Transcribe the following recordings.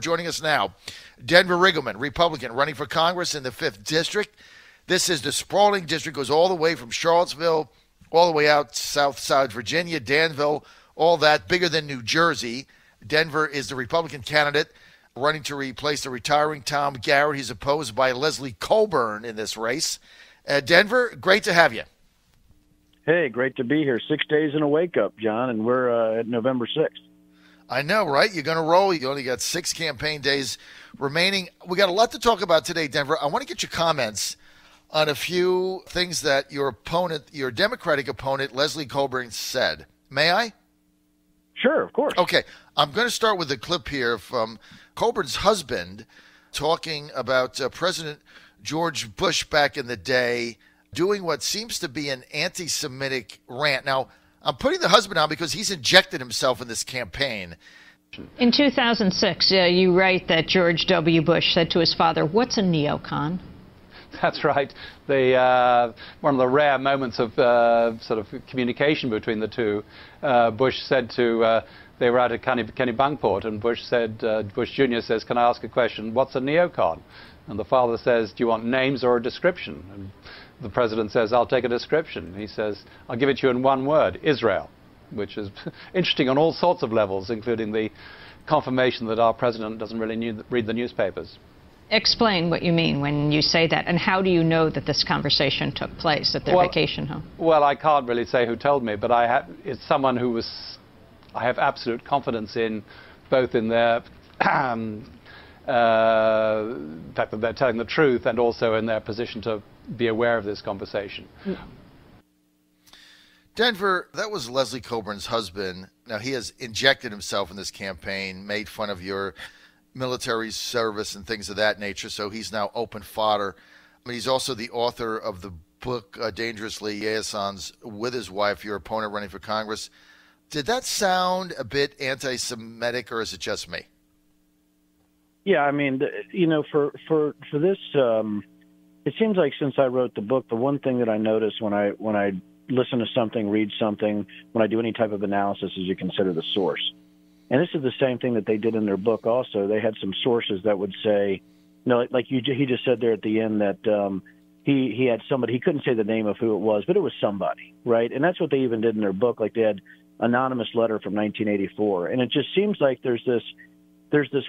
Joining us now, Denver Riggleman, Republican, running for Congress in the 5th District. This is the sprawling district, goes all the way from Charlottesville, all the way out south side Virginia, Danville, all that, bigger than New Jersey. Denver is the Republican candidate running to replace the retiring Tom Garrett. He's opposed by Leslie Colburn in this race. Denver, great to have you. Hey, great to be here. 6 days in a wake-up, John, and we're at November 6th. I know, right? You're going to roll. You only got 6 campaign days remaining. We got a lot to talk about today, Denver. I want to get your comments on a few things that your opponent, your Democratic opponent, Leslie Colburn, said. May I? Sure, of course. Okay. I'm going to start with a clip here from Colburn's husband talking about President George Bush back in the day doing what seems to be an anti-Semitic rant. Now, I'm putting the husband on because he's injected himself in this campaign. In 2006, you write that George W. Bush said to his father, "What's a neocon?" That's right. One of the rare moments of sort of communication between the two. Bush said to, they were out at Kennebunkport, and Bush Jr. says, "Can I ask a question? What's a neocon?" And the father says, "Do you want names or a description?" And the president says, "I'll take a description." He says, "I'll give it to you in one word, Israel," which is interesting on all sorts of levels, including the confirmation that our president doesn't really read the newspapers. Explain what you mean when you say that, and how do you know that this conversation took place at their vacation home? Well, I can't really say who told me, but it's someone who I have absolute confidence in, both in their fact that they're telling the truth and also in their position to be aware of this conversation. Denver, that was Leslie Colburn's husband. Now, he has injected himself in this campaign, made fun of your military service and things of that nature, so he's now open fodder. I mean, he's also the author of the book, Dangerously Liaisons, with his wife, your opponent running for Congress. Did that sound a bit anti-Semitic, or is it just me? Yeah, I mean, for this, it seems like since I wrote the book, the one thing that I notice when I listen to something, read something, when I do any type of analysis, is you consider the source. And this is the same thing that they did in their book also. They had some sources that would say, he just said there at the end that he had somebody, he couldn't say the name of who it was, but it was somebody, right? And that's what they even did in their book. Like, they had anonymous letter from 1984. And it just seems like there's this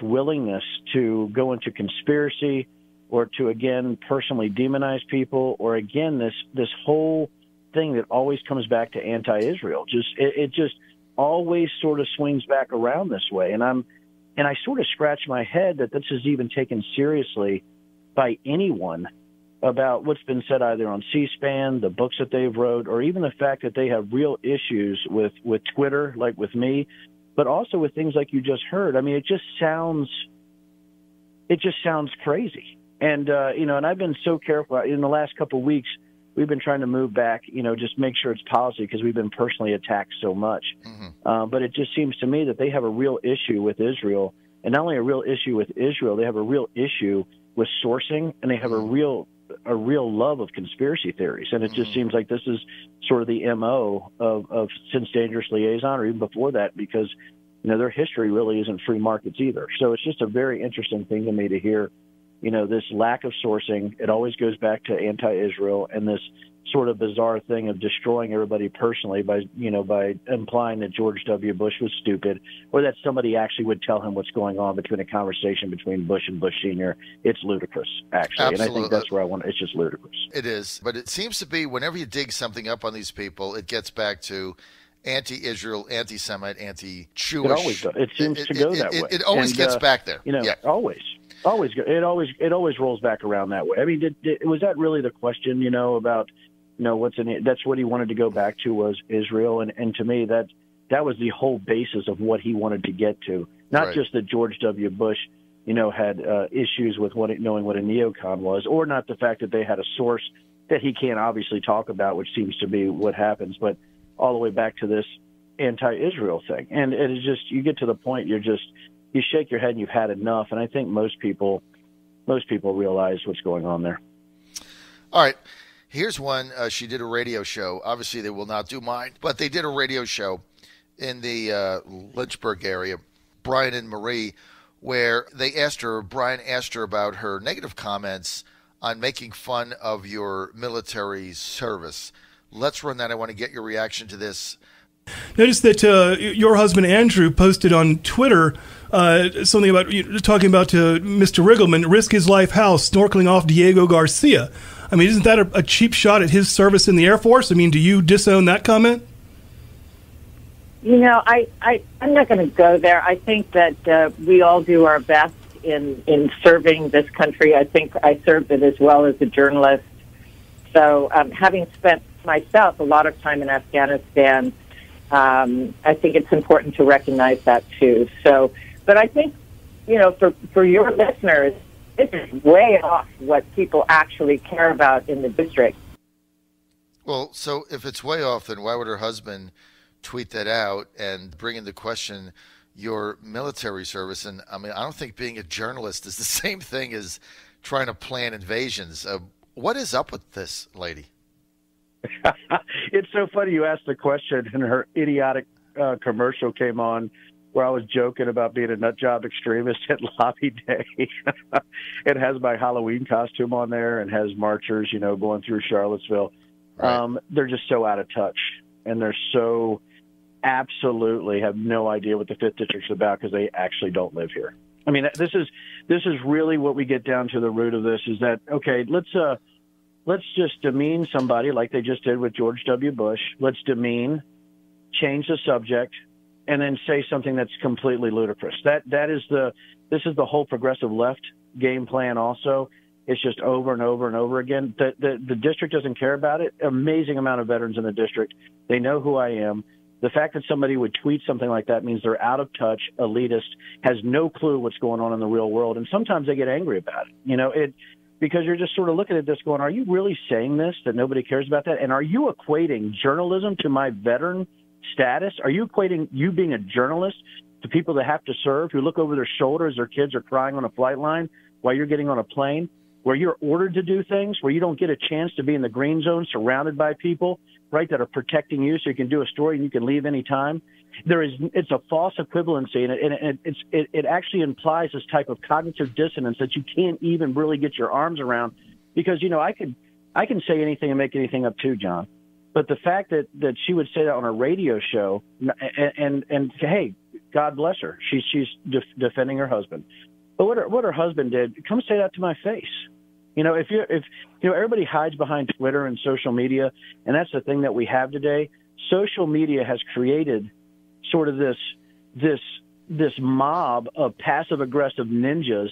willingness to go into conspiracy, or to, again, personally demonize people, or, again, this whole thing that always comes back to anti-Israel. It just always sort of swings back around this way. And I sort of scratch my head that this is even taken seriously by anyone about what's been said either on C-SPAN, the books that they've wrote, or even the fact that they have real issues with Twitter, like with me, but also with things like you just heard. I mean, it just sounds crazy. And, and I've been so careful. In the last couple of weeks, we've been trying to move back, just make sure it's policy, because we've been personally attacked so much. Mm-hmm. But it just seems to me that they have a real issue with Israel, and not only a real issue with Israel, they have a real issue with sourcing, and they have a real love of conspiracy theories. And it just seems like this is sort of the MO of since Dangerous Liaison, or even before that, because, their history really isn't free markets either. So it's just a very interesting thing to me to hear, this lack of sourcing. It always goes back to anti-Israel, and this sort of bizarre thing of destroying everybody personally by implying that George W. Bush was stupid, or that somebody actually would tell him what's going on between a conversation between Bush and Bush Sr. It's ludicrous, actually. Absolutely. And I think that's where it's just ludicrous. It is. But it seems to be whenever you dig something up on these people, it gets back to anti-Israel, anti-Semite, anti-Jewish. It always does. It seems to go that way. It always gets back there. Always. It always rolls back around that way. I mean, was that really the question? About what's in it? That's what he wanted to go back to, was Israel, and to me that was the whole basis of what he wanted to get to. Not just that George W. Bush, had issues with knowing what a neocon was, or not the fact that they had a source that he can't obviously talk about, which seems to be what happens, but all the way back to this anti-Israel thing. And it is just, you get to the point you shake your head and you've had enough. And I think most people realize what's going on there. All right. Here's one. She did a radio show. Obviously, they will not do mine, but they did a radio show in the Lynchburg area. Brian and Marie where Brian asked her about her negative comments on making fun of your military service. Let's run that. I want to get your reaction to this. Notice that your husband Andrew posted on Twitter something about talking about Mr. Riggleman risk his life house snorkeling off Diego Garcia. I mean, isn't that a cheap shot at his service in the Air Force? I mean, do you disown that comment? You know, I'm not going to go there. I think that we all do our best in serving this country. I think I served it as well as a journalist. So having spent myself a lot of time in Afghanistan, I think it's important to recognize that too. So, but I think, you know, for your listeners, this is way off what people actually care about in the district. Well, so if it's way off, then why would her husband tweet that out and bring into question your military service? And I mean, I don't think being a journalist is the same thing as trying to plan invasions. What is up with this lady? It's so funny you asked the question, and her idiotic commercial came on where I was joking about being a nutjob extremist at Lobby Day. It has my Halloween costume on there and has marchers, you know, going through Charlottesville. Right. They're just so out of touch, and they're so absolutely have no idea what the 5th District's about because they actually don't live here. I mean, this is really what we get down to the root of this is that, okay, let's just demean somebody like they just did with George W. Bush. Let's demean, change the subject, and then say something that's completely ludicrous. This is the whole progressive left game plan also. It's just over and over and over again. The district doesn't care about it. Amazing amount of veterans in the district. They know who I am. The fact that somebody would tweet something like that means they're out of touch, elitist, has no clue what's going on in the real world, and sometimes they get angry about it. You know, because you're just sort of looking at this going, are you really saying this, that nobody cares about that? And are you equating journalism to my veteran status? Are you equating you being a journalist to people that have to serve, who look over their shoulders, their kids are crying on a flight line while you're getting on a plane, where you're ordered to do things, where you don't get a chance to be in the green zone surrounded by people, right, that are protecting you so you can do a story and you can leave any time? It's a false equivalency, and it actually implies this type of cognitive dissonance that you can't even really get your arms around, because, you know, I can say anything and make anything up too, John. But the fact that she would say that on a radio show, and hey, God bless her, she's defending her husband. But what her husband did, come say that to my face. You know, if you know, everybody hides behind Twitter and social media, and that's the thing that we have today. Social media has created sort of this mob of passive aggressive ninjas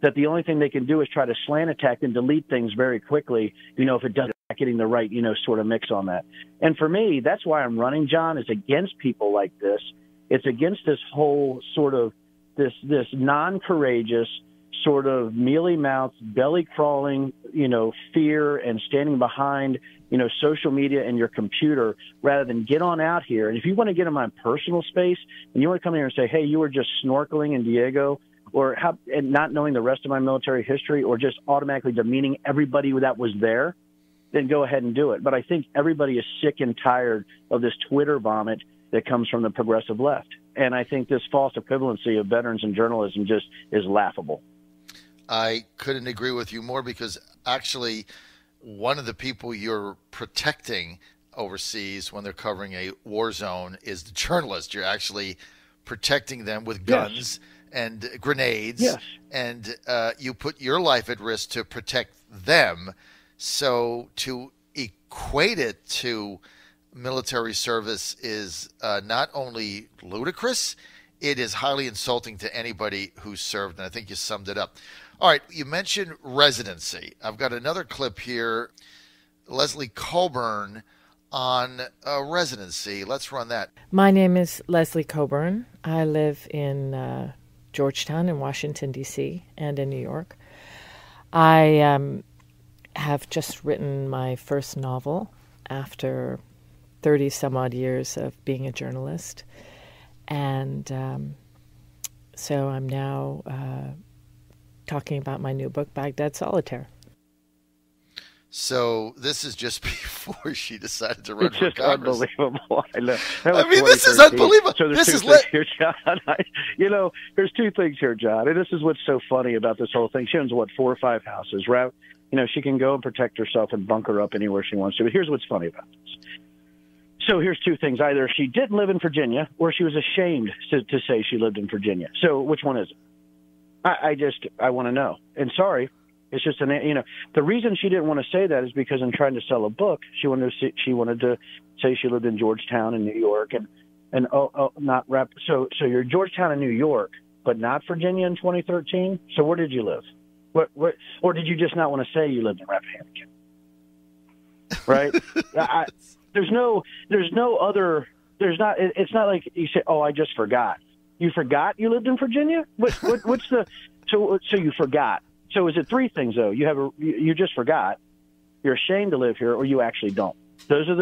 that the only thing they can do is try to slant attack and delete things very quickly. You know, if it doesn't, getting the right, you know, sort of mix on that. And for me, that's why I'm running, John, is against people like this. It's against this whole sort of this non-courageous, sort of mealy-mouthed, belly-crawling, you know, fear and standing behind, you know, social media and your computer, rather than get on out here. And if you want to get in my personal space and you want to come here and say, hey, you were just snorkeling in Diego, and not knowing the rest of my military history, or just automatically demeaning everybody that was there, then go ahead and do it. But I think everybody is sick and tired of this Twitter vomit that comes from the progressive left. And I think this false equivalency of veterans and journalism just is laughable. I couldn't agree with you more, because actually one of the people you're protecting overseas when they're covering a war zone is the journalist. You're actually protecting them with guns. Yes. And grenades. Yes. And you put your life at risk to protect them. So to equate it to military service is not only ludicrous, it is highly insulting to anybody who served. And I think you summed it up. All right, you mentioned Residency. I've got another clip here. Leslie Coburn on Residency. Let's run that. My name is Leslie Coburn. I live in Georgetown in Washington, D.C., and in New York. I have just written my first novel after 30-some-odd years of being a journalist. And so I'm now talking about my new book, Baghdad Solitaire. So this is just before she decided to run It's for just Congress. unbelievable. I know. I mean, this is unbelievable. So this is here, John. There's two things here, John. And this is what's so funny about this whole thing. She owns, 4 or 5 houses, right? She can go and protect herself and bunker up anywhere she wants to. But here's what's funny about this. So here's two things. Either she didn't live in Virginia or she was ashamed to say she lived in Virginia. So which one is it? I want to know. And sorry. It's just the reason she didn't want to say that is because in trying to sell a book, she wanted to say she lived in Georgetown in New York and not rep. So you're Georgetown in New York, but not Virginia in 2013. So where did you live? What or did you just not want to say you lived in Rappahannock? Right? It's not like you say, oh, I just forgot. You forgot you lived in Virginia? What's the so you forgot. So is it 3 things, though? You just forgot, you're ashamed to live here, or you actually don't. Those are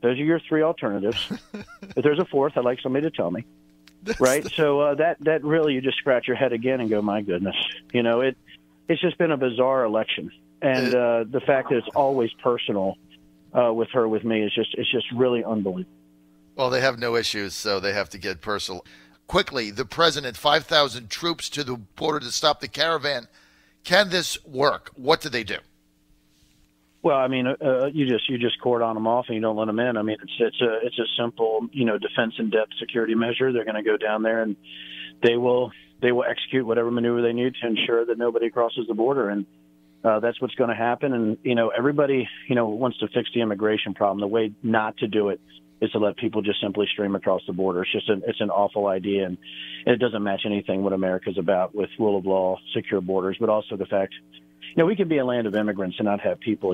your 3 alternatives. If there's a 4th, I'd like somebody to tell me. Right? So that really, you just scratch your head again and go, my goodness. It's just been a bizarre election. And the fact that it's always personal with her, with me, it's just really unbelievable. Well, they have no issues, so they have to get personal. Quickly, the president, 5,000 troops to the border to stop the caravan. Can this work? What do they do? Well, I mean, you just cordon them off and you don't let them in. I mean, it's a simple, defense in depth security measure. They're going to go down there and they will execute whatever maneuver they need to ensure that nobody crosses the border, and that's what's going to happen. And everybody wants to fix the immigration problem. The way not to do it is to let people just simply stream across the border. It's an awful idea, and it doesn't match anything what America's about with rule of law, secure borders, but also the fact, we can be a land of immigrants and not have people,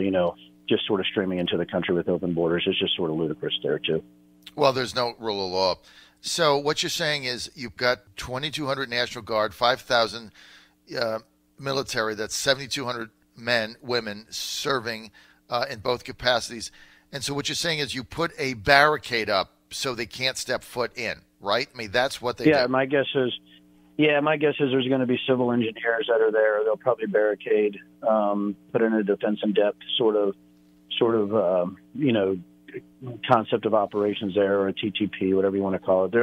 just sort of streaming into the country with open borders. It's just sort of ludicrous there, too. Well, there's no rule of law. So what you're saying is you've got 2,200 National Guard, 5,000 military, that's 7,200 men, women serving in both capacities. And so what you're saying is you put a barricade up so they can't step foot in, right? I mean, that's what they do. My guess is there's going to be civil engineers that are there. They'll probably barricade, put in a defense in depth sort of concept of operations there, or a TTP, whatever you want to call it.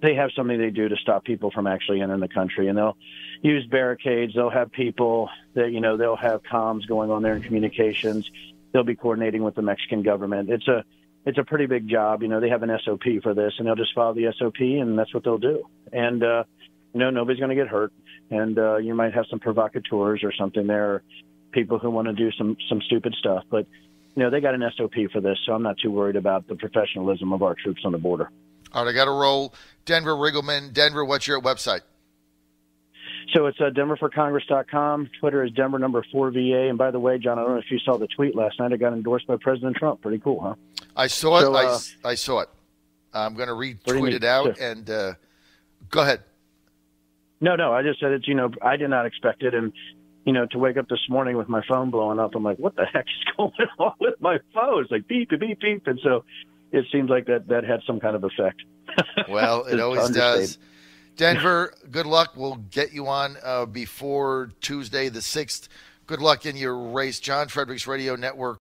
They have something they do to stop people from actually entering the country, and they'll use barricades. They'll have people that, they'll have comms going on there and communications. They'll be coordinating with the Mexican government. It's a pretty big job. They have an SOP for this, and they'll just follow the SOP, and that's what they'll do. And, nobody's going to get hurt. And you might have some provocateurs or something there, or people who want to do some stupid stuff. But, they got an SOP for this, so I'm not too worried about the professionalism of our troops on the border. All right, I got to roll. Denver Riggleman. Denver, what's your website? So it's DenverForCongress.com. Twitter is Denver #4VA. And by the way, John, I don't know if you saw the tweet last night. It got endorsed by President Trump. Pretty cool, huh? I saw it. I saw it. I'm going to retweet it out. And go ahead. No. I just said it. I did not expect it. And, to wake up this morning with my phone blowing up, I'm like, what the heck is going on with my phone? It's like beep, beep, beep. And so it seems like that had some kind of effect. Well, it always does. Denver, good luck. We'll get you on before Tuesday the 6th. Good luck in your race. John Fredericks Radio Network.